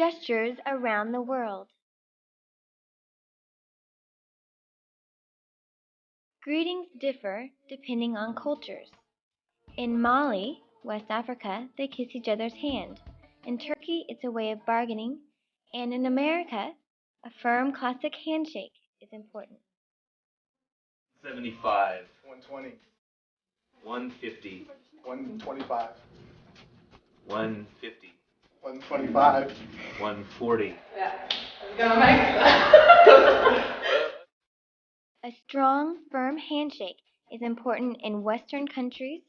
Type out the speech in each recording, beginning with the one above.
Gestures around the world. Greetings differ depending on cultures. In Mali, West Africa, they kiss each other's hand. In Turkey, it's a way of bargaining. And in America, a firm classic handshake is important. 75, 120, 150, 125, 150, 125. 140. A strong, firm handshake is important in Western countries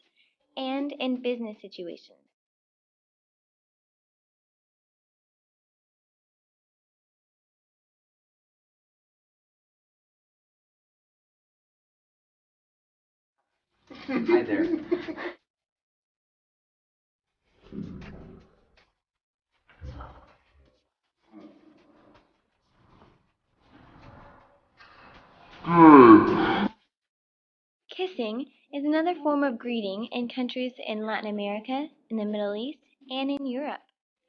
and in business situations. Hi there. Kissing is another form of greeting in countries in Latin America, in the Middle East, and in Europe.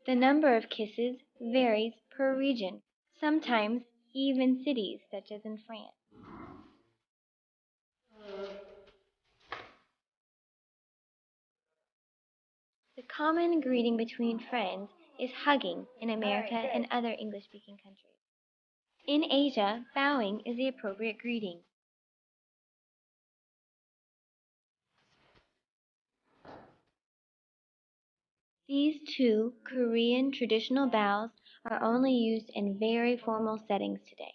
The number of kisses varies per region, sometimes even cities, such as in France. The common greeting between friends is hugging in America and other English-speaking countries. In Asia, bowing is the appropriate greeting. These two Korean traditional bows are only used in very formal settings today.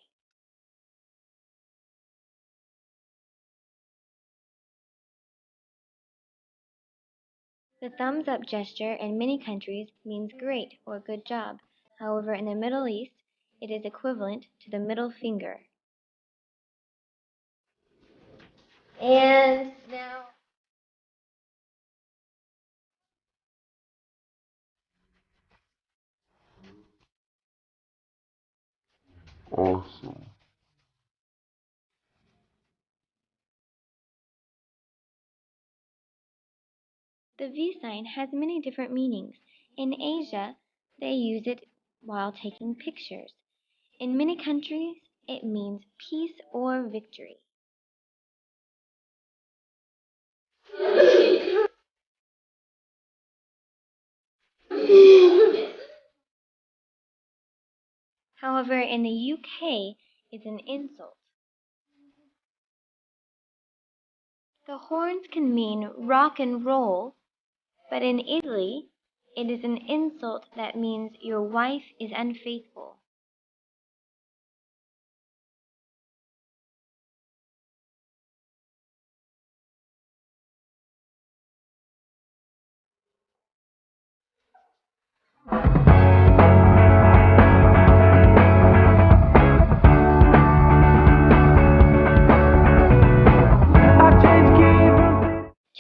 The thumbs up gesture in many countries means great or good job. However, in the Middle East, it is equivalent to the middle finger. And now, Awesome. the V sign has many different meanings. In Asia, they use it while taking pictures. In many countries, it means peace or victory. However, in the UK, it's an insult. The horns can mean rock and roll, but in Italy, it is an insult that means your wife is unfaithful.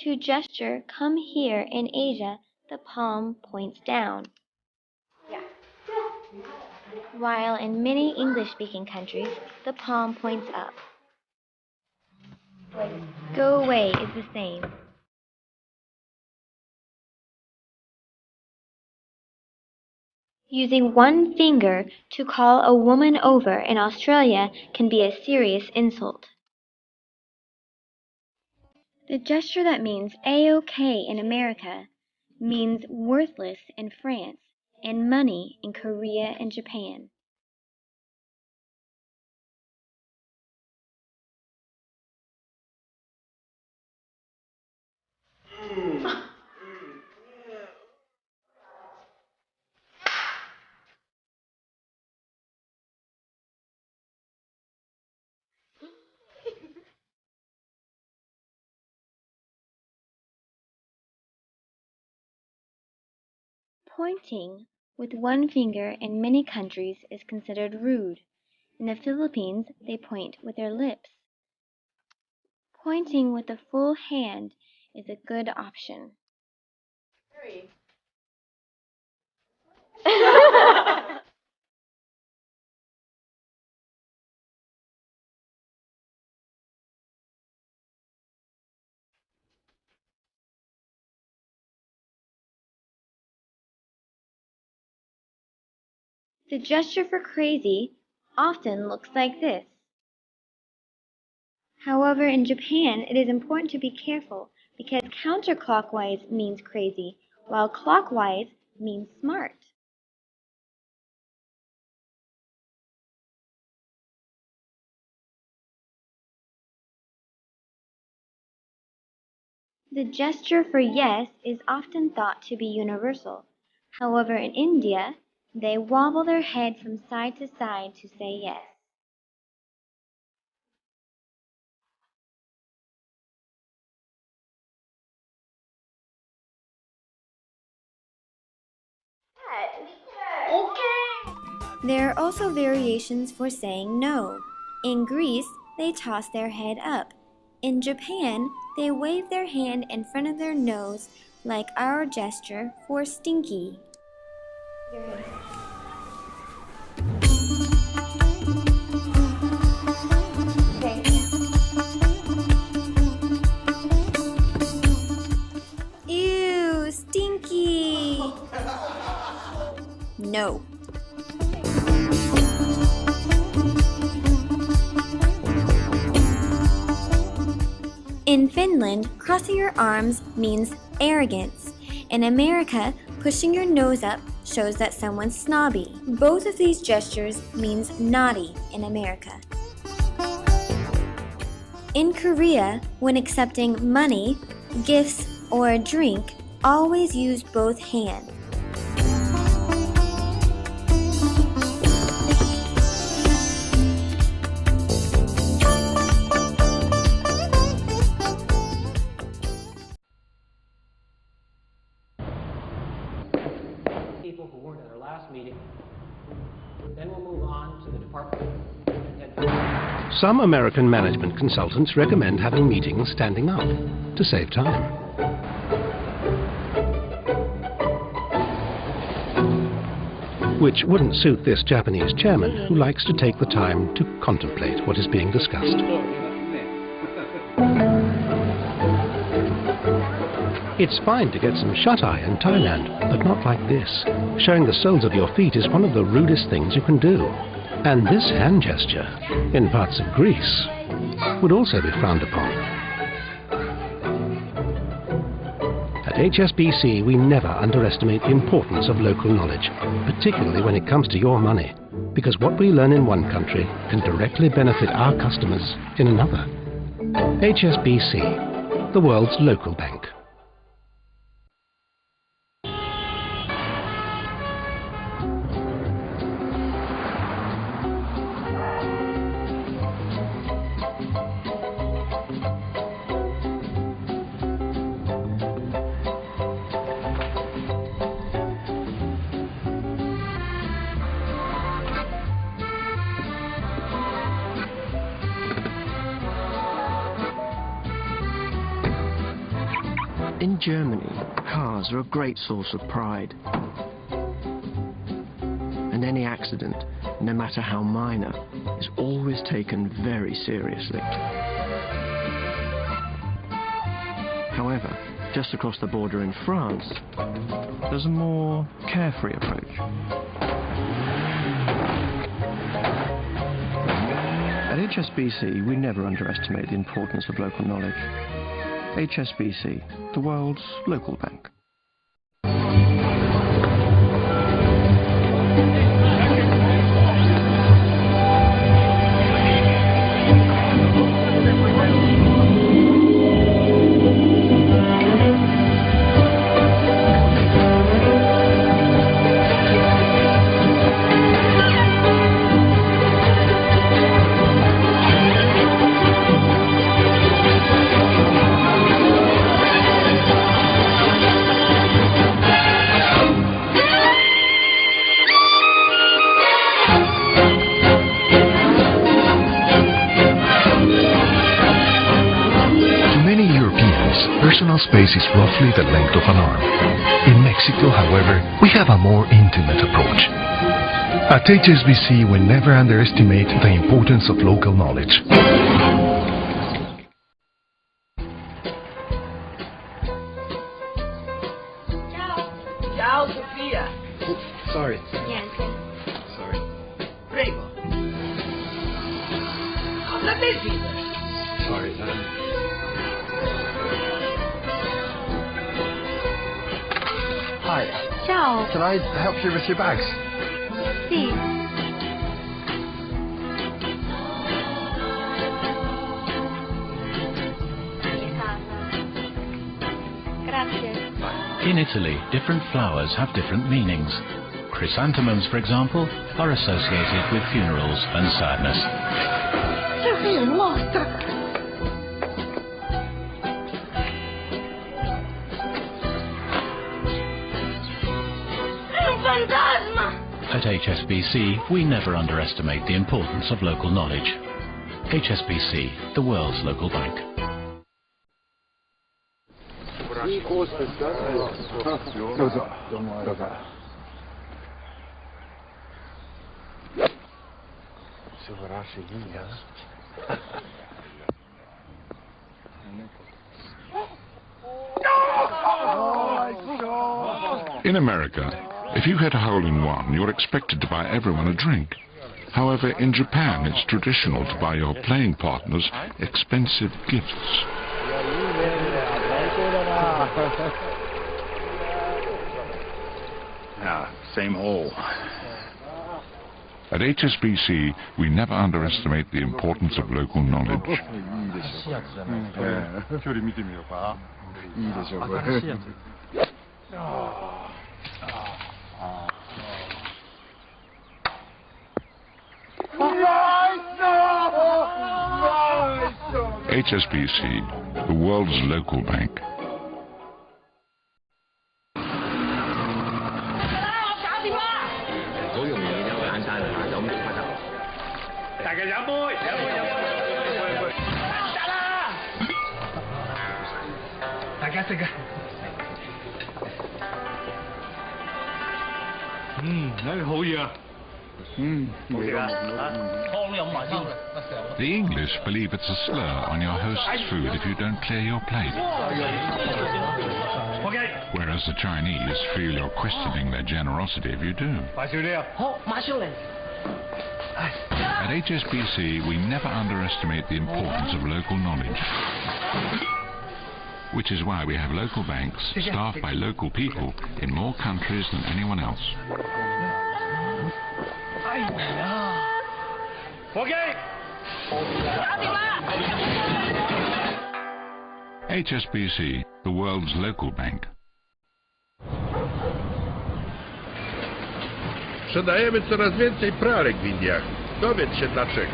To gesture, come here in Asia, the palm points down. While in many English-speaking countries, the palm points up. Go away is the same. Using one finger to call a woman over in Australia can be a serious insult. The gesture that means A-OK in America means worthless in France and money in Korea and Japan. Pointing with one finger in many countries is considered rude. In the Philippines, they point with their lips. Pointing with the full hand is a good option. The gesture for crazy often looks like this. However, in Japan, it is important to be careful because counterclockwise means crazy, while clockwise means smart. The gesture for yes is often thought to be universal. However, in India, they wobble their head from side to side to say yes. There are also variations for saying no. In Greece, they toss their head up. In Japan, they wave their hand in front of their nose like our gesture for stinky. Ew, stinky! No. In Finland, crossing your arms means arrogance. In America, pushing your nose up shows that someone's snobby. Both of these gestures means naughty in America. In Korea, when accepting money, gifts, or a drink, always use both hands. People who weren't at our last meeting. Then we'll move on to the department. Some American management consultants recommend having meetings standing up to save time. Which wouldn't suit this Japanese chairman who likes to take the time to contemplate what is being discussed. It's fine to get some shut-eye in Thailand, but not like this. Showing the soles of your feet is one of the rudest things you can do. And this hand gesture, in parts of Greece, would also be frowned upon. At HSBC, we never underestimate the importance of local knowledge, particularly when it comes to your money, because what we learn in one country can directly benefit our customers in another. HSBC, the world's local bank. In Germany, cars are a great source of pride. And any accident, no matter how minor, is always taken very seriously. However, just across the border in France, there's a more carefree approach. At HSBC, we never underestimate the importance of local knowledge. HSBC, the world's local bank. Personal space is roughly the length of an arm. In Mexico, however, we have a more intimate approach. At HSBC, we never underestimate the importance of local knowledge. Ciao, Sophia. Sorry. Yeah, it's good. Sorry. Sorry, Hi. Ciao. Can I help you with your bags? Sì. Grazie. In Italy, different flowers have different meanings. Chrysanthemums, for example, are associated with funerals and sadness. At HSBC, we never underestimate the importance of local knowledge. HSBC, the world's local bank. In America, if you hit a hole-in-one, you're expected to buy everyone a drink. However, in Japan, it's traditional to buy your playing partners expensive gifts. Same hole. At HSBC, we never underestimate the importance of local knowledge. HSBC, the world's local bank. The English believe it's a slur on your host's food if you don't clear your plate. Whereas the Chinese feel you're questioning their generosity if you do. At HSBC, we never underestimate the importance of local knowledge. Which is why we have local banks staffed by local people in more countries than anyone else. HSBC, the world's local bank. Sprzedajemy coraz więcej pralek w Indiach. Dowiedz się dlaczego.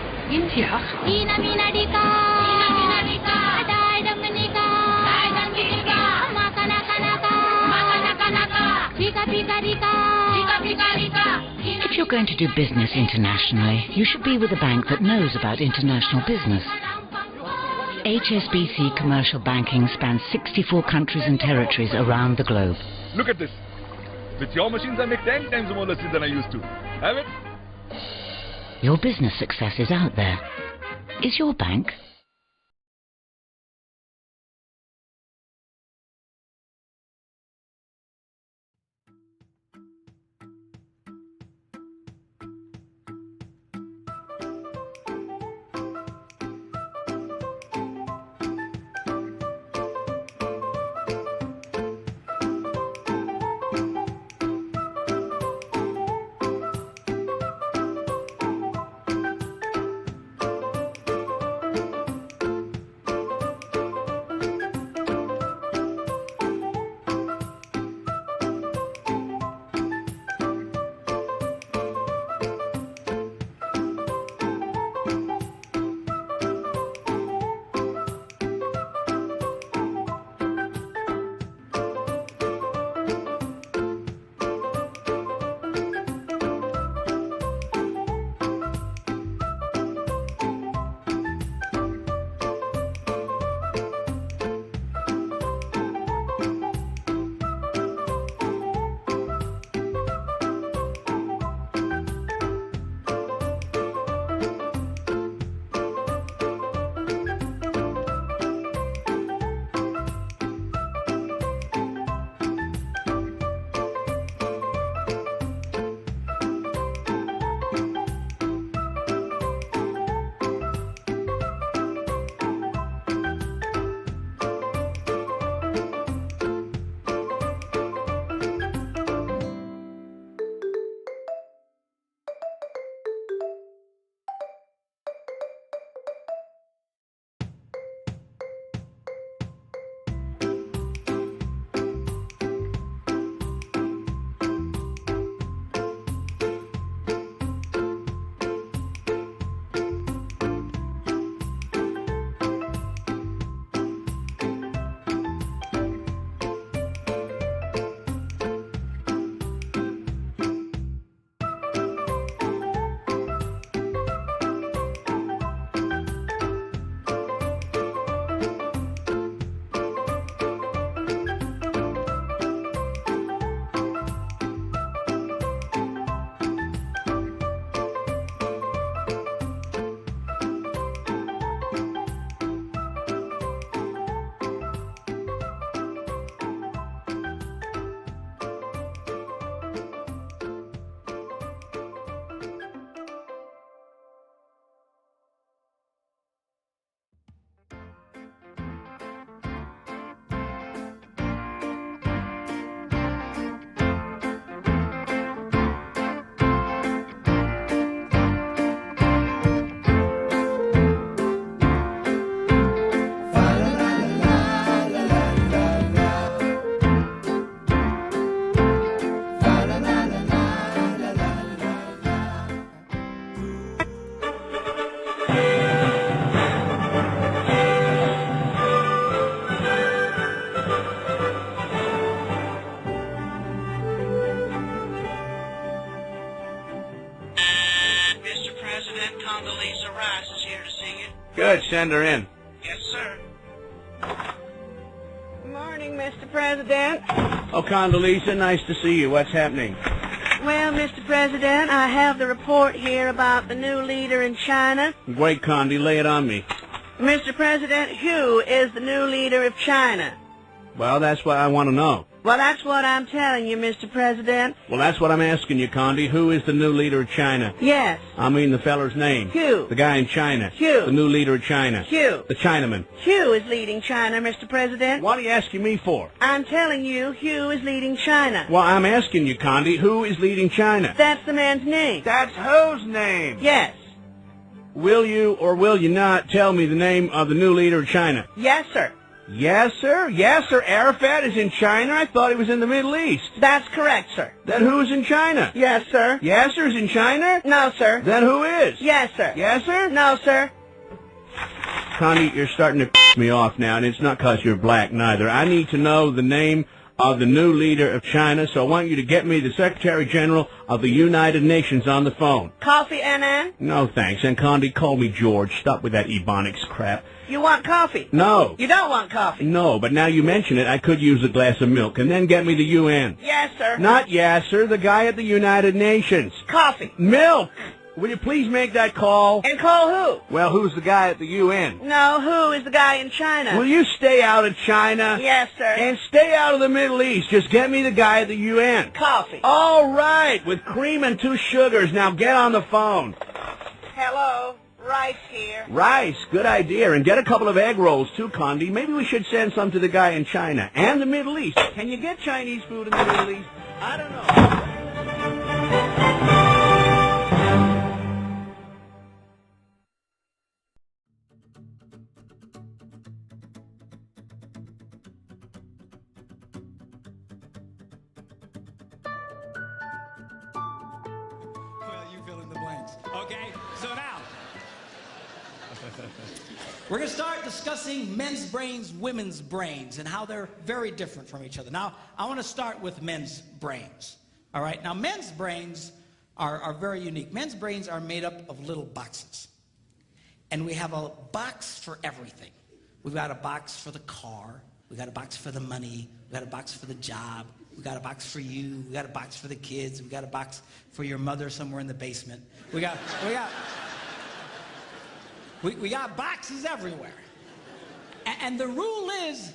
If you're going to do business internationally, you should be with a bank that knows about international business. HSBC Commercial Banking spans 64 countries and territories around the globe. Look at this. With your machines, I make 10 times more losses than I used to. Have it? Your business success is out there. Is your bank? Condoleezza Rice is here to see you. Good, send her in. Yes, sir. Good morning, Mr. President. Oh, Condoleezza, nice to see you. What's happening? Well, Mr. President, I have the report here about the new leader in China. Great, Condi, lay it on me. Mr. President, who is the new leader of China? Well, that's what I want to know. Well, that's what I'm telling you, Mr. President. Well, that's what I'm asking you, Condi. Who is the new leader of China? Yes. I mean the feller's name. Who? The guy in China. Who? The new leader of China. Who? The Chinaman. Who is leading China, Mr. President? What are you asking me for? I'm telling you, who is leading China. Well, I'm asking you, Condi, who is leading China? That's the man's name. That's whose name? Yes. Will you or will you not tell me the name of the new leader of China? Yes, sir. Yes, sir? Yes, sir. Arafat is in China? I thought he was in the Middle East. That's correct, sir. Then who's in China? Yes, sir. Yes, sir, is in China? No, sir. Then who is? Yes, sir. Yes, sir? No, sir. Condi, you're starting to piss me off now, and it's not 'cause you're black, neither. I need to know the name of the new leader of China, so I want you to get me the Secretary General of the United Nations on the phone. Coffee, Annan? No, thanks. And Condi, call me George. Stop with that Ebonics crap. You want coffee? No. You don't want coffee? No, but now you mention it, I could use a glass of milk. And then get me the UN. Yes, sir. Not yes, sir. The guy at the United Nations. Coffee. Milk. Will you please make that call? And call who? Well, who's the guy at the UN? No, who is the guy in China? Will you stay out of China? Yes, sir. And stay out of the Middle East. Just get me the guy at the UN. Coffee. All right, with cream and 2 sugars. Now get on the phone. Hello. Rice here. Rice, good idea. And get a couple of egg rolls, too, Condi. Maybe we should send some to the guy in China and the Middle East. Can you get Chinese food in the Middle East? I don't know. Well, you fill in the blanks. Okay, so now we're going to start discussing men's brains, women's brains, and how they're very different from each other. Now, I want to start with men's brains. All right, now men's brains are very unique. Men's brains are made up of little boxes. And we have a box for everything. We've got a box for the car. We've got a box for the money. We've got a box for the job. We've got a box for you. We've got a box for the kids. We've got a box for your mother somewhere in the basement. We got boxes everywhere. And the rule is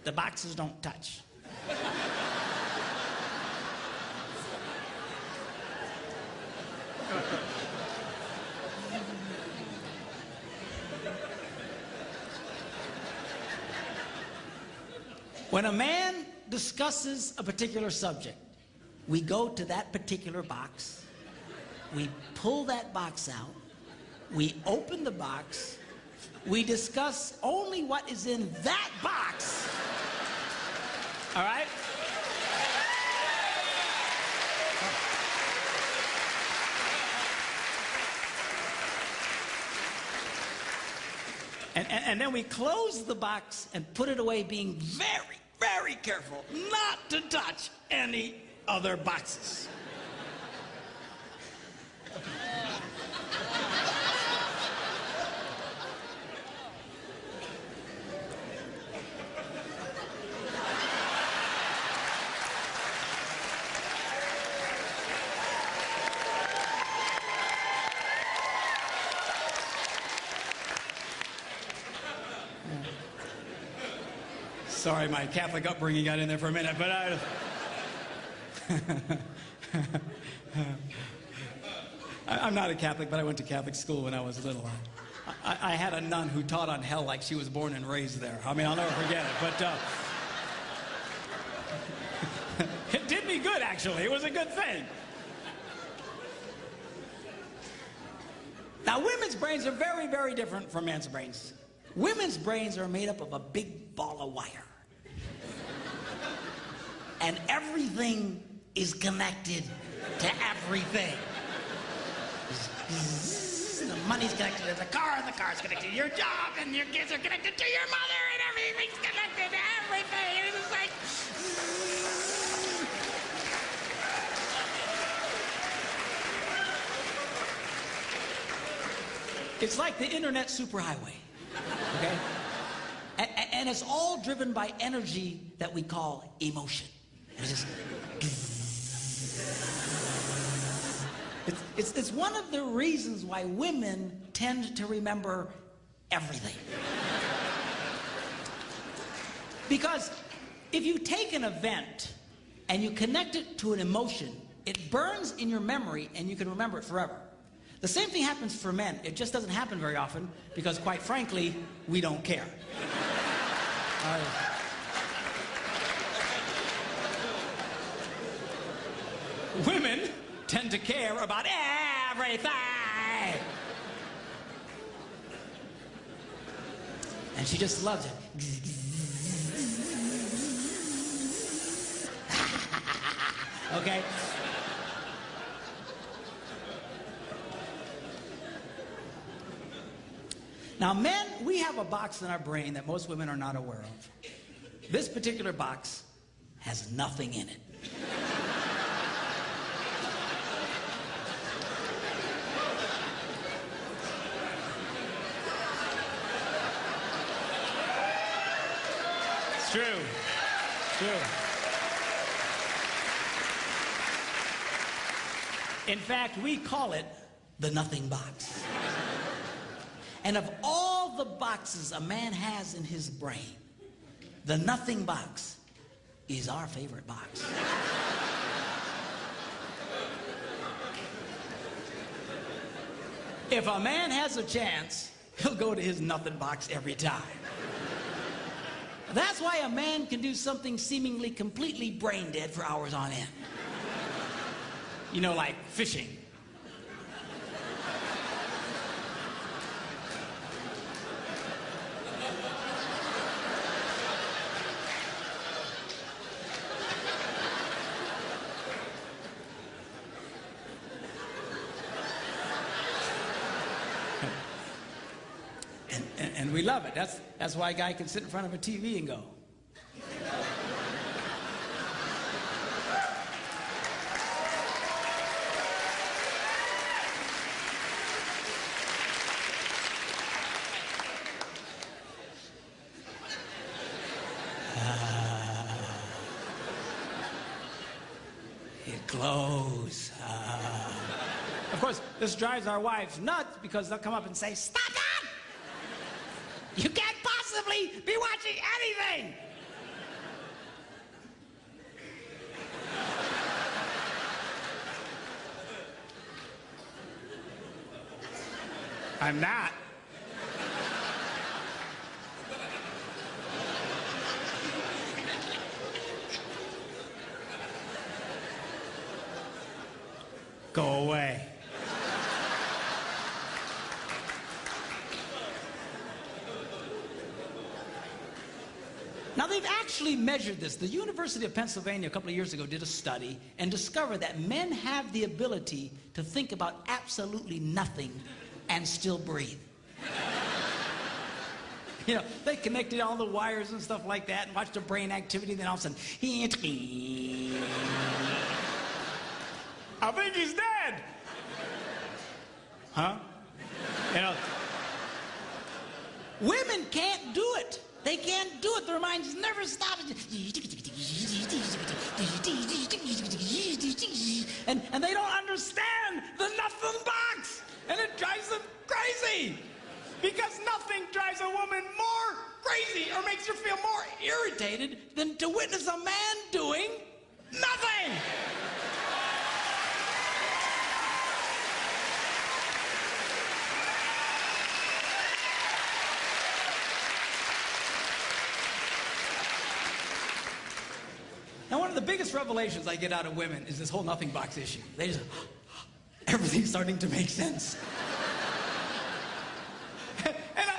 the boxes don't touch. When a man discusses a particular subject, we go to that particular box, we pull that box out, we open the box, we discuss only what is in that box. All right? And then we close the box and put it away, being very, very careful not to touch any other boxes. Sorry, my Catholic upbringing got in there for a minute, but I'm not a Catholic, but I went to Catholic school when I was little. I had a nun who taught on hell like she was born and raised there. I mean, I'll never forget it, but it did me good, actually. It was a good thing. Now, women's brains are very, very different from men's brains. Women's brains are made up of a big ball of wire. And everything is connected to everything. The money's connected to the car, and the car's connected to your job, and your kids are connected to your mother, and everything's connected to everything. And it's like... It's like the internet superhighway, okay? And it's all driven by energy that we call emotion. It's just... It's one of the reasons why women tend to remember everything. Because if you take an event and you connect it to an emotion, it burns in your memory and you can remember it forever. The same thing happens for men. It just doesn't happen very often because, quite frankly, we don't care. Women tend to care about everything. And she just loves it. Okay? Now, men, we have a box in our brain that most women are not aware of. This particular box has nothing in it. It's true. It's true. In fact, we call it the nothing box. And of all the boxes a man has in his brain, the nothing box is our favorite box. If a man has a chance, he'll go to his nothing box every time. That's why a man can do something seemingly completely brain dead for hours on end. You know, like fishing. And we love it. That's why a guy can sit in front of a TV and go. It glows. Of course, this drives our wives nuts because they'll come up and say, "Stop that! You can't possibly be watching anything!" I'm not. Go away. Now, they've actually measured this. The University of Pennsylvania a couple of years ago did a study and discovered that men have the ability to think about absolutely nothing and still breathe. You know, they connected all the wires and stuff like that and watched the brain activity, and then all of a sudden, I think he's dead. Huh? You know, women can't do it. They can't do it. Their minds never stop. And they don't understand the nothing box. And it drives them crazy. Because nothing drives a woman more crazy or makes her feel more irritated than to witness a man doing nothing. Now, one of the biggest revelations I get out of women is this whole nothing box issue. They just, everything's starting to make sense. And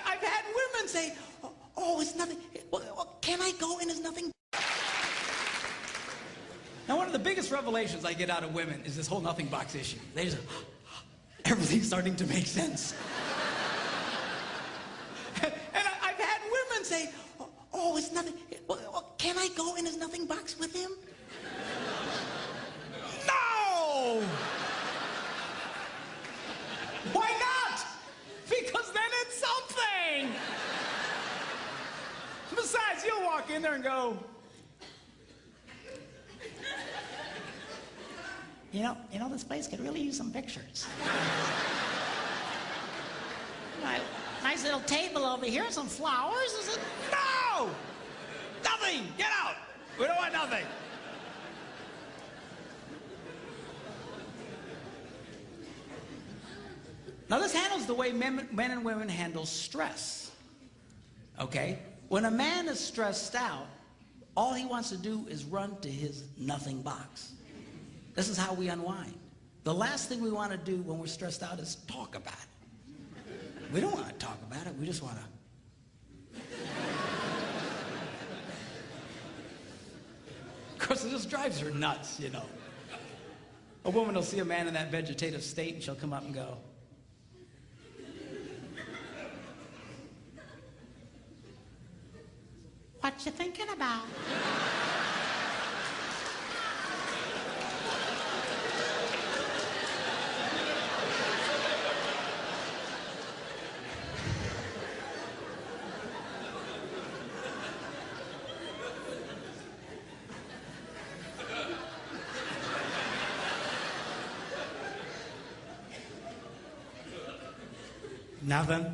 I've had women say, oh, it's nothing. Well, can I go in as nothing? Now, one of the biggest revelations I get out of women is this whole nothing box issue. They just, everything's starting to make sense. And I've had women say, oh, it's nothing. Well, can I go in his nothing box with him? No! Why not? Because walk in there and go, you know, this place could really use some pictures. Right. Nice little table over here, some flowers. I said, no! Nothing! Get out! We don't want nothing. Now this handles the way men and women handle stress. Okay? When a man is stressed out, all he wants to do is run to his nothing box. This is how we unwind. The last thing we want to do when we're stressed out is talk about it. We don't want to talk about it, we just want to. Of course, it just drives her nuts, you know. A woman will see a man in that vegetative state and she'll come up and go, what you thinking about? Nothing.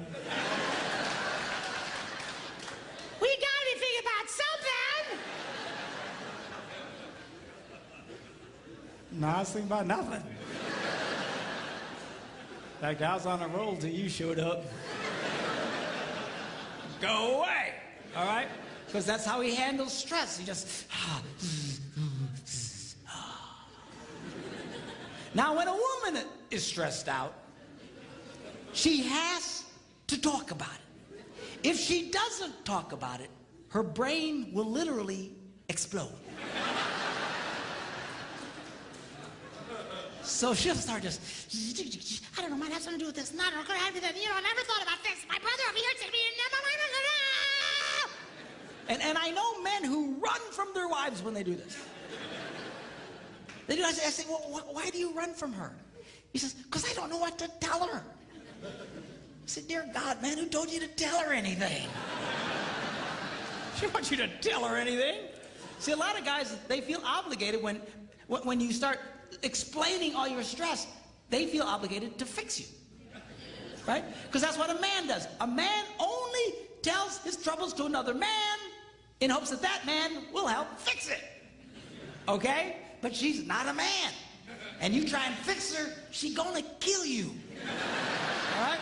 We gotta be thinking about something. No, I was thinking about nothing. In fact, I was on a roll till you showed up. Go away, all right? Because that's how he handles stress. He just... Now, when a woman is stressed out, she has to talk about it. If she doesn't talk about it, her brain will literally explode. So she'll start just, I don't know, might have something to do with this. No, I'm gonna have to do that. You know, I never thought about this. My brother over here said to me, and I know men who run from their wives when they do this. They do. I say, well, why do you run from her? He says, because I don't know what to tell her. I said, dear God, man, who told you to tell her anything? She wants you to tell her anything. See, a lot of guys, they feel obligated when you start explaining all your stress, they feel obligated to fix you. Right? Because that's what a man does. A man only tells his troubles to another man in hopes that that man will help fix it. Okay? But she's not a man. And you try and fix her, she's gonna kill you. All right?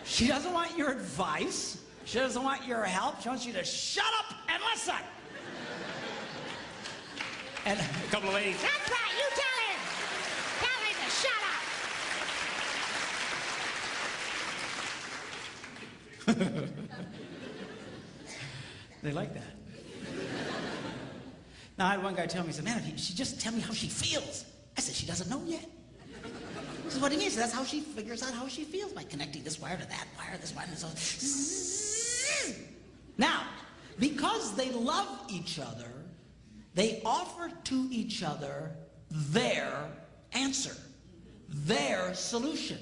She doesn't want your advice. She doesn't want your help. She wants you to shut up and listen. And a couple of ladies, that's right, you tell him. Tell him to shut up. They like that. Now, I had one guy tell me, he said, man, if she just tell me how she feels. I said, she doesn't know yet. This is what he means. That's how she figures out how she feels, by connecting this wire to that wire, this wire, and so. Now, because they love each other, they offer to each other their answer, their solution.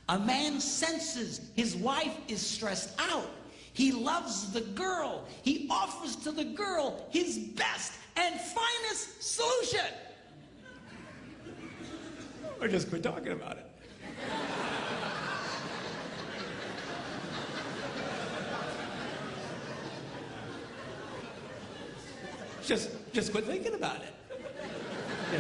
A man senses his wife is stressed out. He loves the girl. He offers to the girl his best and finest solution. Or just quit talking about it. Just quit thinking about it. Yeah.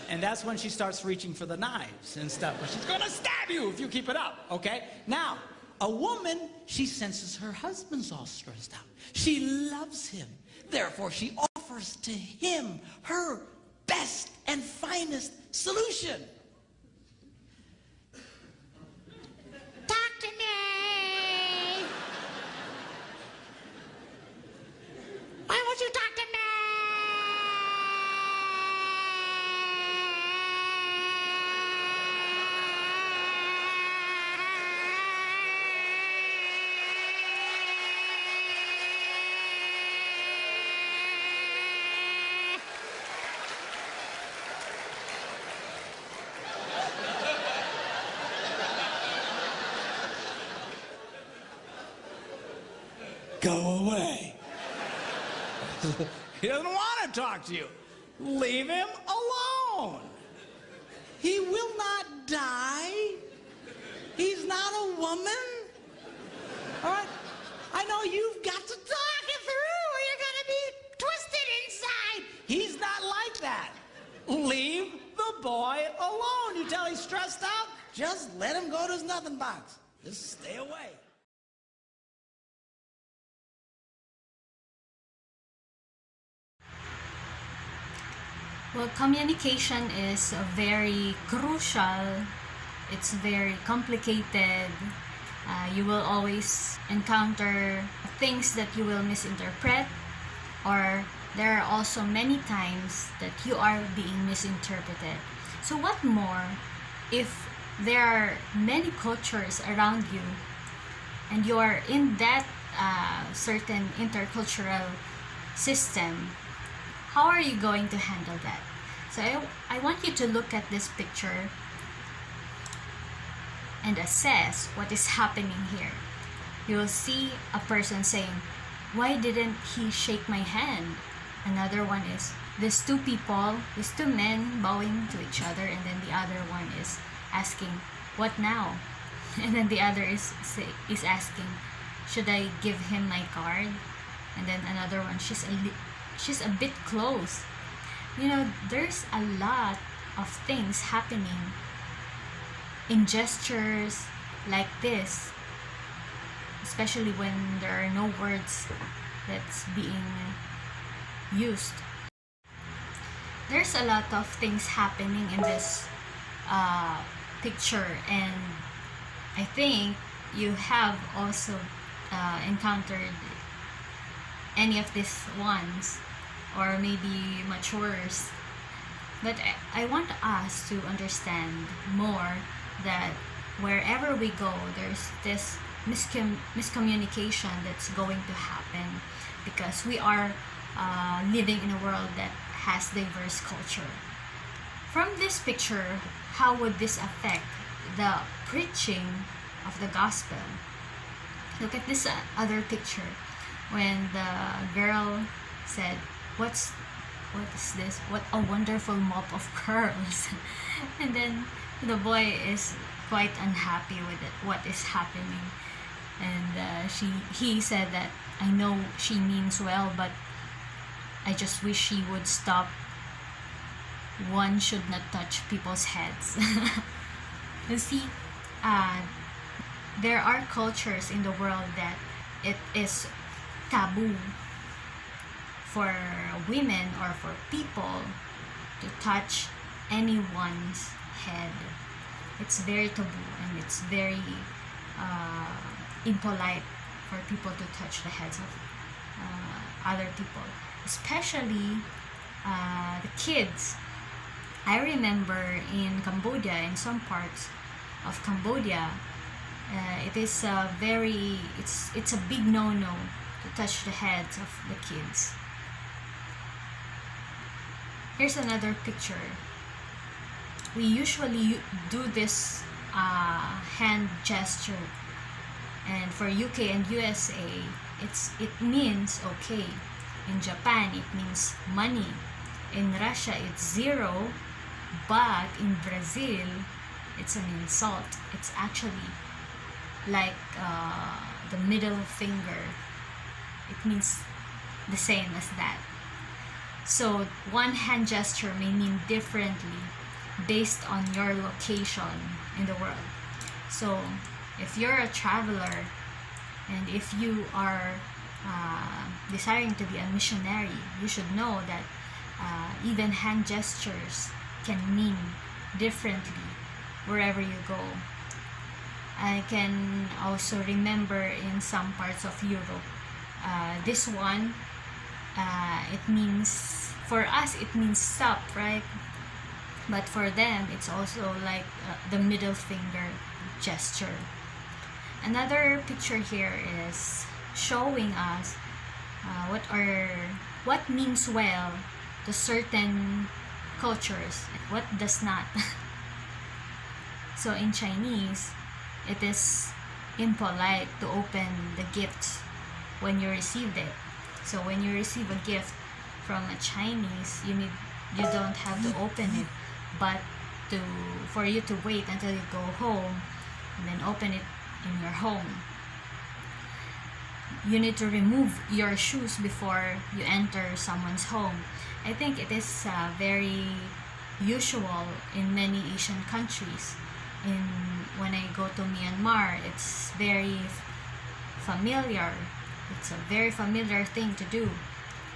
And that's when she starts reaching for the knives and stuff. But she's gonna stab you if you keep it up, okay? Now, a woman, she senses her husband's all stressed out. She loves him. Therefore, she offers to him her best and finest solution. Talk to me. Why won't you talk to me? Go away. He doesn't want to talk to you. Leave him alone. He will not die. He's not a woman. All right? I know you've got to talk it through or you're going to be twisted inside. He's not like that. Leave the boy alone. You tell he's stressed out, just let him go to his nothing box. Just stay away. Well, communication is very crucial. It's very complicated. You will always encounter things that you will misinterpret, or there are also many times that you are being misinterpreted. So what more if there are many cultures around you and you are in that certain intercultural system? How are you going to handle that? So I want you to look at this picture and assess what is happening here. You will see a person saying, "Why didn't he shake my hand?" Another one is, these two people, these two men bowing to each other, and then the other one is asking, "What now?" And then the other is asking, "Should I give him my card?" And then another one, she's a bit close. You know, there's a lot of things happening in gestures like this, especially when there are no words that's being used. There's a lot of things happening in this picture, and I think you have also encountered any of these ones, or maybe much worse. But I want us to understand more that wherever we go, there's this miscommunication that's going to happen, because we are living in a world that has diverse culture. From this picture, how would this affect the preaching of the gospel? Look at this other picture, when the girl said, what is this? What a wonderful mop of curls." And then the boy is quite unhappy with it, what is happening. And he said that, "I know she means well, but I just wish she would stop. One should not touch people's heads." You see, there are cultures in the world that it is taboo for women or for people to touch anyone's head. It's very taboo, and it's very impolite for people to touch the heads of other people, especially the kids. I remember in Cambodia, in some parts of Cambodia, it is it's a big no-no to touch the heads of the kids. Here's another picture. We usually do this hand gesture, and for UK and USA, it means okay. In Japan, it means money. In Russia, it's zero, but in Brazil, it's an insult. It's actually like the middle finger. It means the same as that. So one hand gesture may mean differently based on your location in the world. So if you're a traveler, and if you are desiring to be a missionary, you should know that even hand gestures can mean differently wherever you go. I can also remember in some parts of Europe, this one, it means, for us it means stop, right? But for them, it's also like the middle finger gesture. Another picture here is showing us what means well to certain cultures, what does not. So in Chinese, it is impolite to open the gift when you received it. So when you receive a gift from a Chinese, you don't have to open it, but for you to wait until you go home and then open it in your home. You need to remove your shoes before you enter someone's home. I think it is very usual in many Asian countries. When I go to Myanmar, it's very familiar. It's a very familiar thing to do.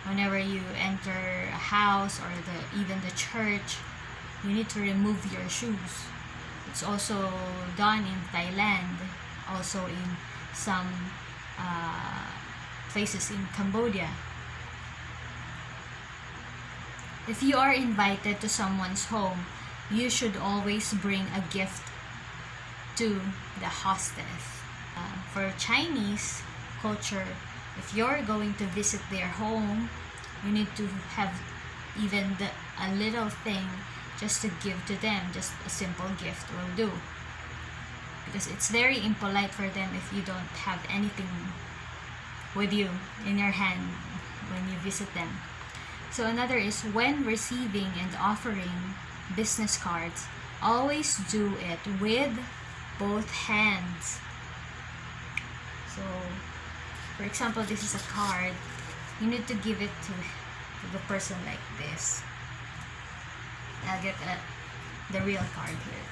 Whenever you enter a house or even the church, you need to remove your shoes. It's also done in Thailand, also in some places in Cambodia. If you are invited to someone's home, you should always bring a gift to the hostess. For Chinese culture, if you're going to visit their home, you need to have even a little thing just to give to them. Just a simple gift will do, because it's very impolite for them if you don't have anything with you in your hand when you visit them. So another is, when receiving and offering business cards, always do it with both hands. So for example, this is a card, you need to give it to the person like this. I'll get the real card here.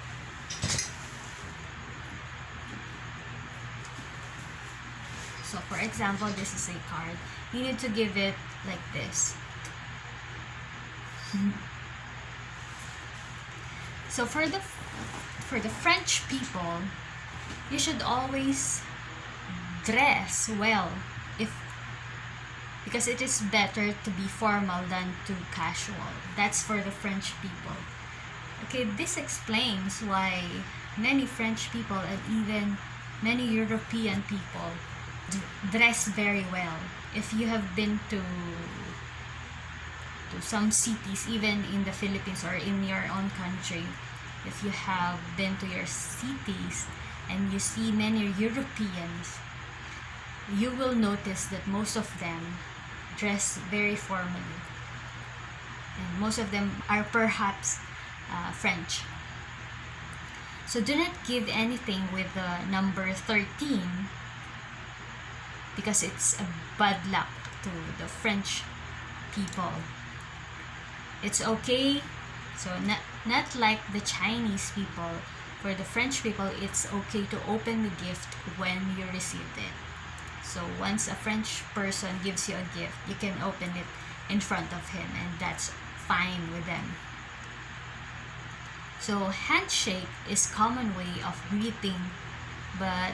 So for example, this is a card, you need to give it like this. So for the French people, you should always dress well, because it is better to be formal than to casual. That's for the French people. Okay, this explains why many French people and even many European people dress very well. If you have been to some cities, even in the Philippines or in your own country, if you have been to your cities and you see many Europeans, you will notice that most of them dress very formally, and most of them are perhaps French. So do not give anything with the number 13, because it's a bad luck to the French people. It's okay, so not like the Chinese people. For the French people, it's okay to open the gift when you received it. So once a French person gives you a gift, you can open it in front of him, and that's fine with them. So handshake is common way of greeting, but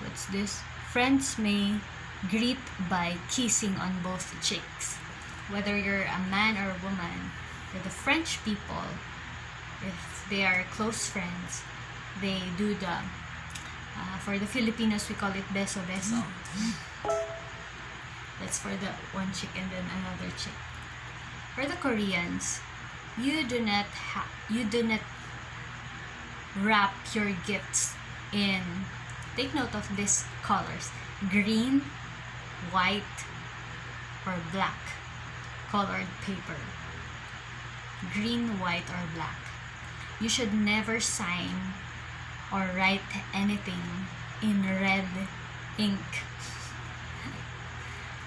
what's this? Friends may greet by kissing on both cheeks. Whether you're a man or a woman, for the French people, if they are close friends, they do the for the Filipinos, we call it beso beso. That's for the one cheek and then another cheek. For the Koreans, you do not wrap your gifts in, take note of these colors, green, white, or black colored paper. Green, white, or black. You should never sign or write anything in red ink.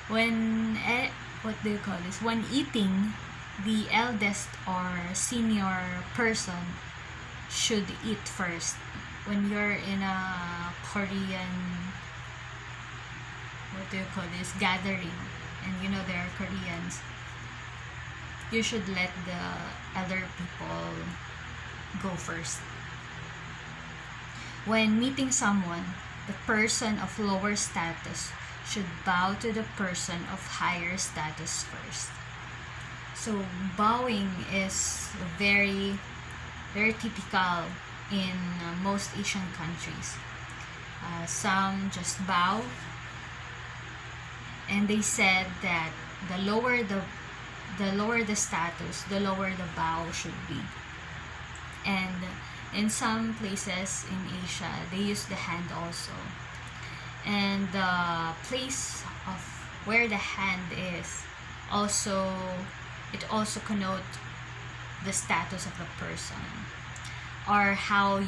When when eating, the eldest or senior person should eat first. When you're in a Korean gathering, and you know there are Koreans, you should let the elder people go first. When meeting someone, the person of lower status should bow to the person of higher status first. So bowing is very, very typical in most Asian countries. Some just bow, and they said that the lower the status, the lower the bow should be. And in some places in Asia, they use the hand also. and the place of where the hand is also, it also connotes the status of the person, or how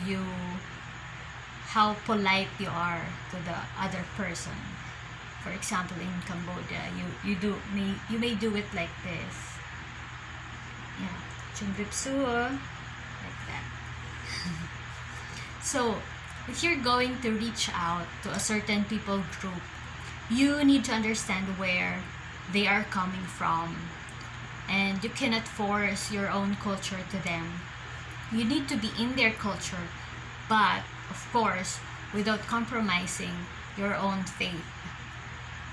polite you are to the other person. For example, in Cambodia, you may do it like this. Yeah, Chungripsuo, like that. So, if you're going to reach out to a certain people group, you need to understand where they are coming from, and you cannot force your own culture to them. You need to be in their culture, but of course without compromising your own faith.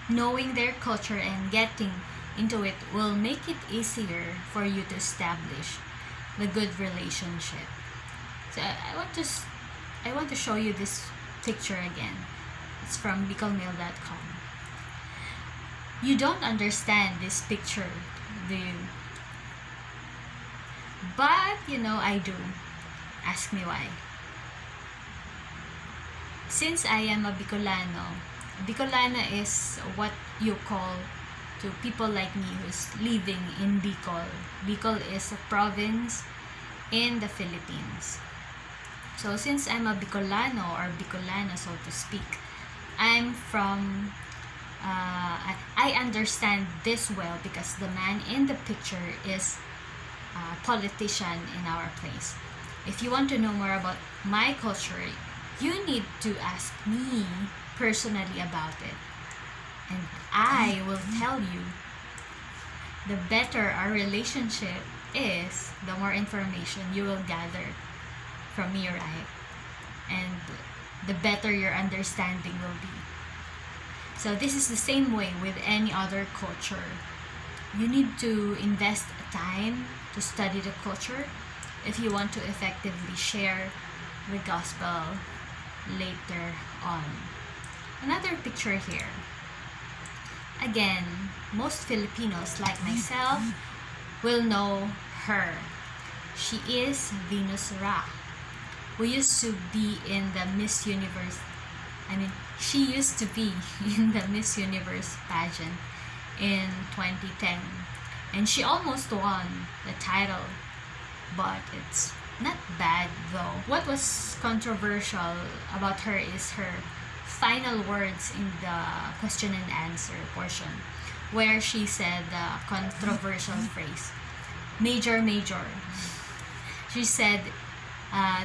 Knowing their culture and getting into it will make it easier for you to establish the good relationship. So I want to show you this picture again. It's from bicalmail.com. You don't understand this picture, do you? But you know I do. Ask me why. Since I am a Bicolano, Bicolana is what you call to people like me who's living in Bicol. Bicol is a province in the Philippines. So since I'm a Bicolano or Bicolana, so to speak, I'm from I understand this well because the man in the picture is a politician in our place. If you want to know more about my culture, you need to ask me personally about it, and I will tell you. The better our relationship is, the more information you will gather from me, right? And the better your understanding will be. So this is the same way with any other culture. You need to invest time to study the culture if you want to effectively share the gospel later on. Another picture here. Again, most Filipinos like myself will know her. She is Venus Ra, who used to be in the Miss Universe. She used to be in the Miss Universe pageant in 2010, and she almost won the title, but it's not bad though. What was controversial about her is her final words in the question and answer portion, where she said the controversial phrase, major. She said,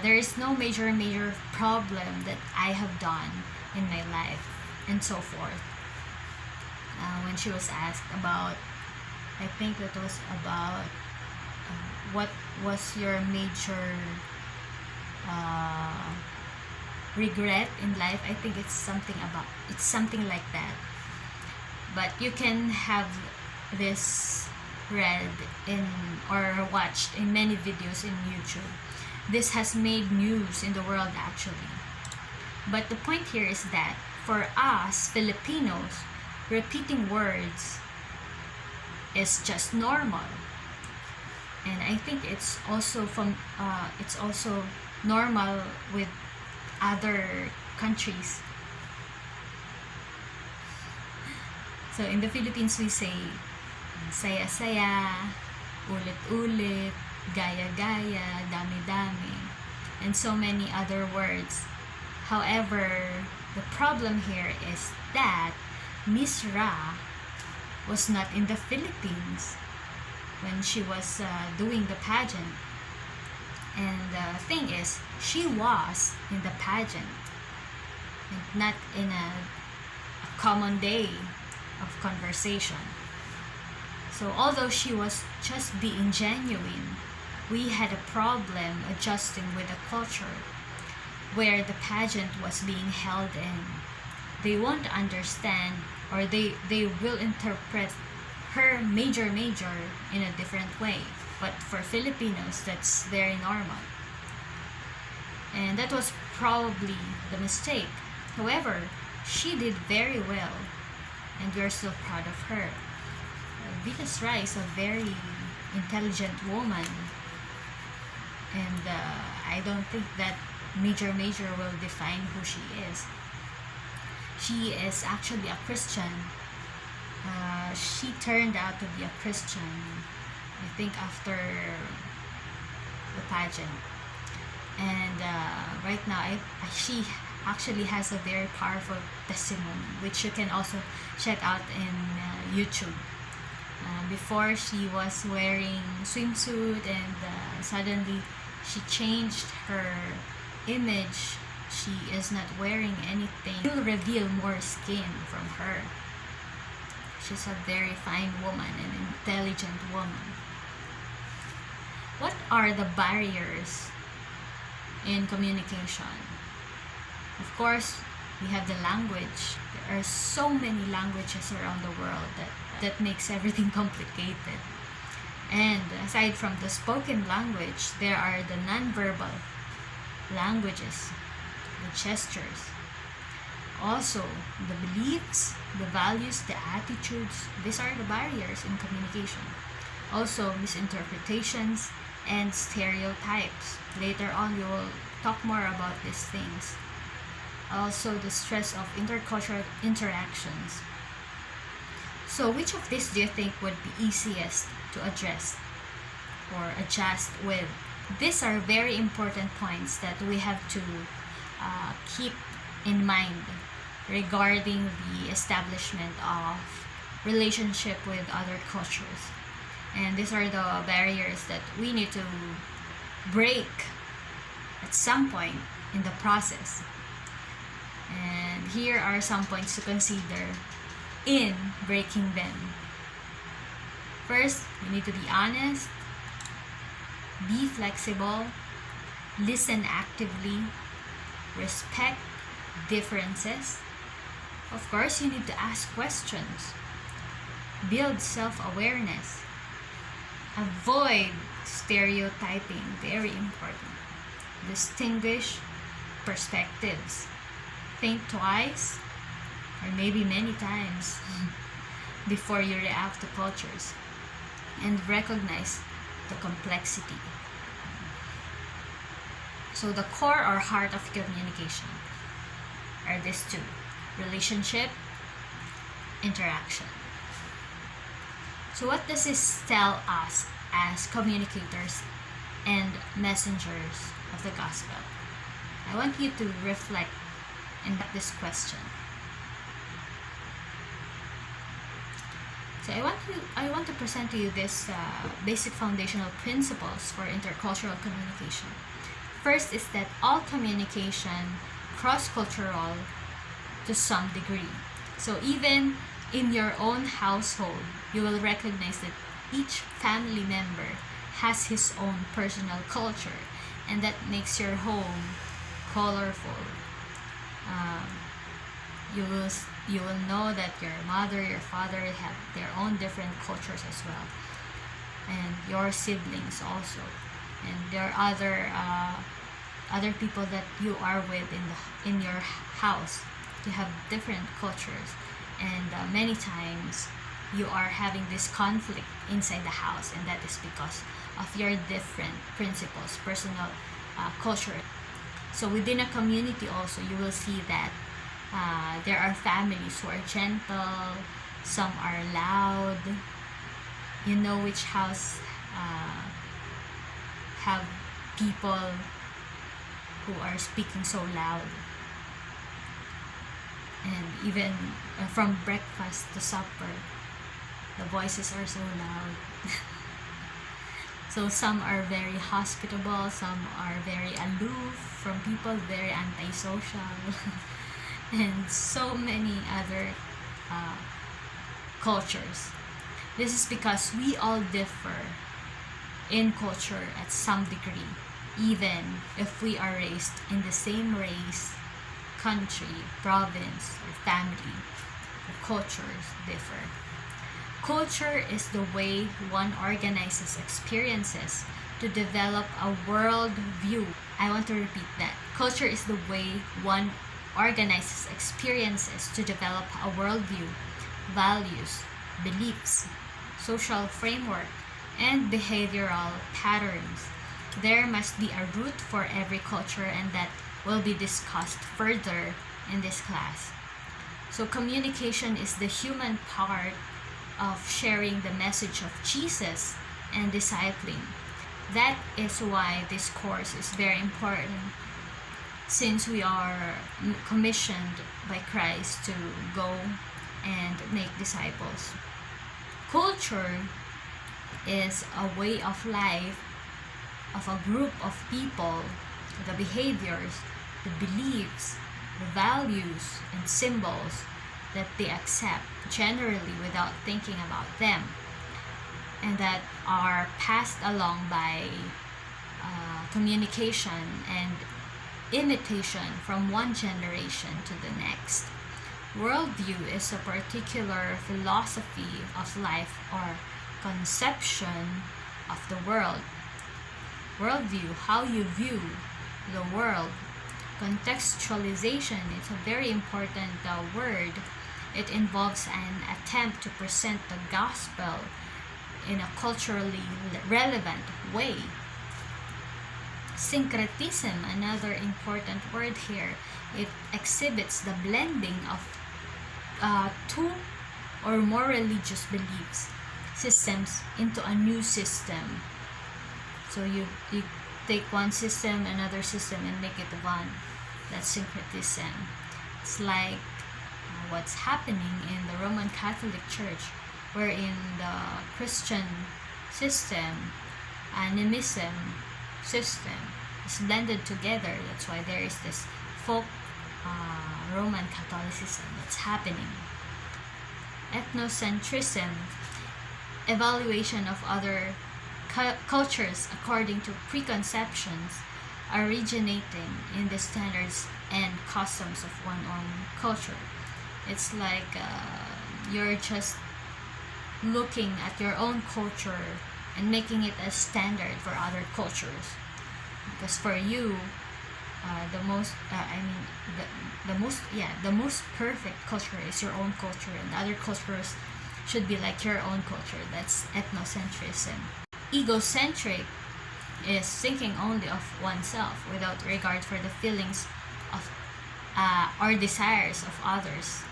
there is no major problem that I have done in my life, and so forth. When she was asked about, I think that was about what was your major regret in life. I think it's something like that. But you can have this read in or watched in many videos in YouTube. This has made news in the world actually. But the point here is that for us Filipinos, repeating words is just normal. And I think it's also normal with other countries. So in the Philippines we say saya-saya, ulit-ulit, gaya-gaya, dami-dami, and so many other words. However, the problem here is that Miss Ra was not in the Philippines when she was doing the pageant. And the thing is, she was in the pageant and not in a common day of conversation. So although she was just being genuine, we had a problem adjusting with the culture where the pageant was being held in. They won't understand, or they will interpret her major in a different way. But for Filipinos, that's very normal. And that was probably the mistake. However, she did very well, and we're still proud of her. Venus Ra is a very intelligent woman, and I don't think that major will define who she is. She is actually a Christian. She turned out to be a Christian, I think, after the pageant. And right now, she actually has a very powerful testimony, which you can also check out in YouTube. Before, she was wearing swimsuit, and suddenly she changed her image. She is not wearing anything. It will reveal more skin from her. She's a very fine woman, an intelligent woman. What are the barriers in communication? Of course, we have the language. There are so many languages around the world that makes everything complicated. And aside from the spoken language, there are the non-verbal languages, the gestures. Also, the beliefs, the values, the attitudes. These are the barriers in communication. Also, misinterpretations and stereotypes. Later on, we will talk more about these things. Also, the stress of intercultural interactions. So, which of these do you think would be easiest to address or adjust with? These are very important points that we have to keep in mind regarding the establishment of relationship with other cultures. And these are the barriers that we need to break at some point in the process. And here are some points to consider in breaking them. First, you need to be honest, be flexible, listen actively, respect differences. Of course, you need to ask questions, build self-awareness, avoid stereotyping, very important, distinguish perspectives, think twice or maybe many times before you react to cultures, and recognize the complexity. So the core or heart of communication are these two: relationship, interaction. So what does this tell us as communicators and messengers of the gospel? I want you to reflect and ask this question. So I want to present to you this basic foundational principles for intercultural communication. First is that all communication cross-cultural to some degree. So even in your own household, you will recognize that each family member has his own personal culture, and that makes your home colorful. You will know that your mother, your father have their own different cultures as well, and your siblings also, and there are other people that you are with in your house. You have different cultures, and many times you are having this conflict inside the house, and that is because of your different principles, personal culture. So within a community also, you will see that there are families who are gentle, some are loud. You know which house have people who are speaking so loud. And even from breakfast to supper, the voices are so loud. So some are very hospitable, some are very aloof from people, very antisocial, and so many other cultures. This is because we all differ in culture at some degree, even if we are raised in the same race, country, province, or family. The cultures differ. Culture is the way one organizes experiences to develop a world view. I want to repeat that. Culture is the way one organizes experiences to develop a worldview, values, beliefs, social framework, and behavioral patterns. There must be a root for every culture, and that will be discussed further in this class. So communication is the human part of sharing the message of Jesus and discipling. That is why this course is very important, since we are commissioned by Christ to go and make disciples. Culture is a way of life of a group of people, the behaviors, the beliefs, the values, and symbols that they accept generally without thinking about them, and that are passed along by communication and imitation from one generation to the next. Worldview is a particular philosophy of life or conception of the world. Worldview, how you view the world. Contextualization is a very important word. It involves an attempt to present the gospel in a culturally relevant way. Syncretism, another important word here, it exhibits the blending of two or more religious beliefs systems into a new system. So you take one system, another system, and make it one. That's syncretism. It's like what's happening in the Roman Catholic Church, wherein the Christian system, animism system is blended together. That's why there is this folk Roman Catholicism that's happening. Ethnocentrism, evaluation of other cultures according to preconceptions originating in the standards and customs of one's own culture. It's like you're just looking at your own culture and making it a standard for other cultures, because for you the most perfect culture is your own culture, and other cultures should be like your own culture. That's ethnocentrism. Egocentric is thinking only of oneself without regard for the feelings of or desires of others.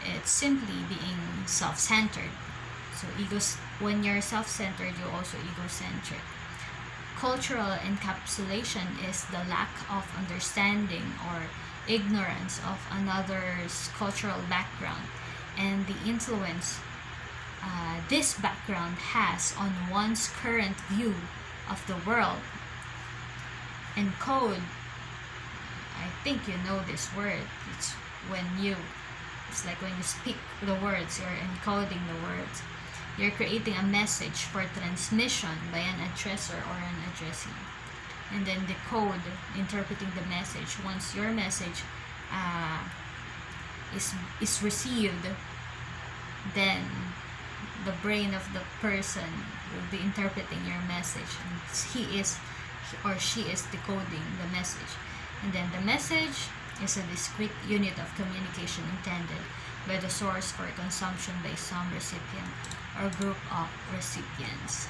It's simply being self-centered. So when you're self-centered, you're also egocentric. Cultural encapsulation is the lack of understanding or ignorance of another's cultural background and the influence this background has on one's current view of the world. Encode, I think you know this word. It's like when you speak the words, you're encoding the words. You're creating a message for transmission by an addressor or an addressee. And then decode, interpreting the message. Once your message is received, then the brain of the person will be interpreting your message, and he or she is decoding the message. And then the message is a discrete unit of communication intended by the source for consumption by some recipient or group of recipients.